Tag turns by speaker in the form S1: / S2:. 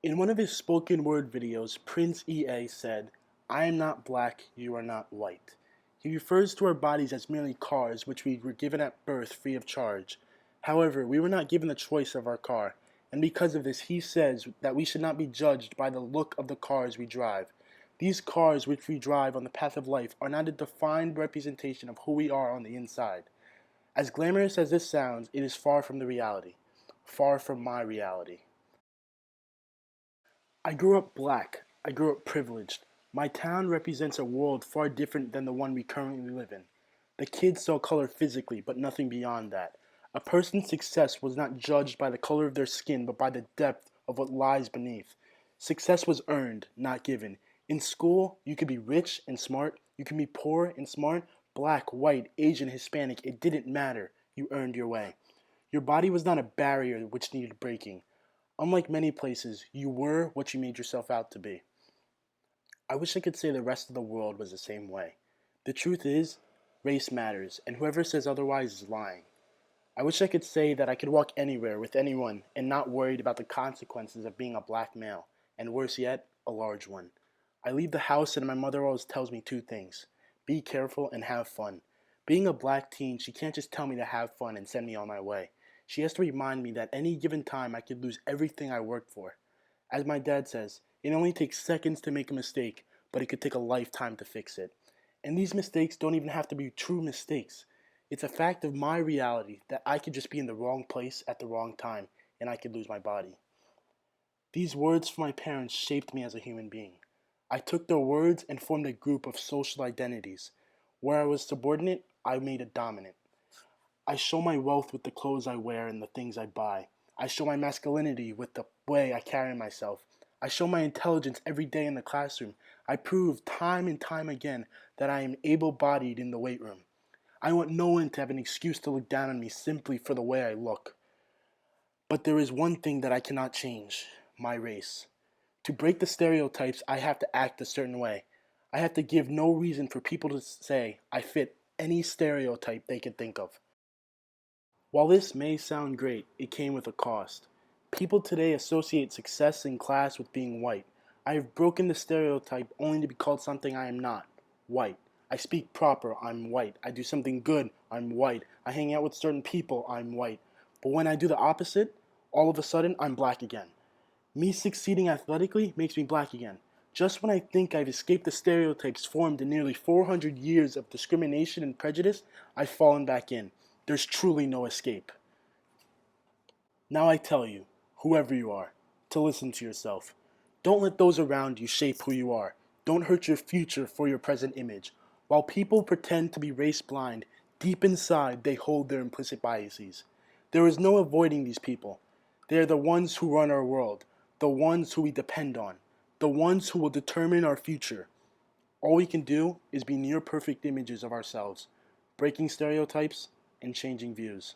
S1: In one of his spoken word videos, Prince EA said, "I am not black, you are not white." He refers to our bodies as merely cars which we were given at birth free of charge. However, we were not given the choice of our car, and because of this he says that we should not be judged by the look of the cars we drive. These cars which we drive on the path of life are not a defined representation of who we are on the inside. As glamorous as this sounds, it is far from the reality. Far from my reality. I grew up black. I grew up privileged. My town represents a world far different than the one we currently live in. The kids saw color physically, but nothing beyond that. A person's success was not judged by the color of their skin, but by the depth of what lies beneath. Success was earned, not given. In school, you could be rich and smart. You could be poor and smart. Black, white, Asian, Hispanic, it didn't matter. You earned your way. Your body was not a barrier which needed breaking. Unlike many places, you were what you made yourself out to be. I wish I could say the rest of the world was the same way. The truth is, race matters, and whoever says otherwise is lying. I wish I could say that I could walk anywhere with anyone and not worried about the consequences of being a black male, and worse yet, a large one. I leave the house and my mother always tells me two things: be careful and have fun. Being a black teen, she can't just tell me to have fun and send me on my way. She has to remind me that any given time I could lose everything I worked for. As my dad says, it only takes seconds to make a mistake, but it could take a lifetime to fix it. And these mistakes don't even have to be true mistakes. It's a fact of my reality that I could just be in the wrong place at the wrong time and I could lose my body. These words from my parents shaped me as a human being. I took their words and formed a group of social identities. Where I was subordinate, I made it dominant. I show my wealth with the clothes I wear and the things I buy. I show my masculinity with the way I carry myself. I show my intelligence every day in the classroom. I prove time and time again that I am able-bodied in the weight room. I want no one to have an excuse to look down on me simply for the way I look. But there is one thing that I cannot change: my race. To break the stereotypes, I have to act a certain way. I have to give no reason for people to say I fit any stereotype they can think of. While this may sound great, it came with a cost. People today associate success in class with being white. I have broken the stereotype only to be called something I am not: white. I speak proper, I'm white. I do something good, I'm white. I hang out with certain people, I'm white. But when I do the opposite, all of a sudden I'm black again. Me succeeding athletically makes me black again. Just when I think I've escaped the stereotypes formed in nearly 400 years of discrimination and prejudice, I've fallen back in. There's truly no escape. Now I tell you, whoever you are, to listen to yourself. Don't let those around you shape who you are. Don't hurt your future for your present image. While people pretend to be race blind, deep inside they hold their implicit biases. There is no avoiding these people. They are the ones who run our world, the ones who we depend on, the ones who will determine our future. All we can do is be near perfect images of ourselves, breaking stereotypes and changing views.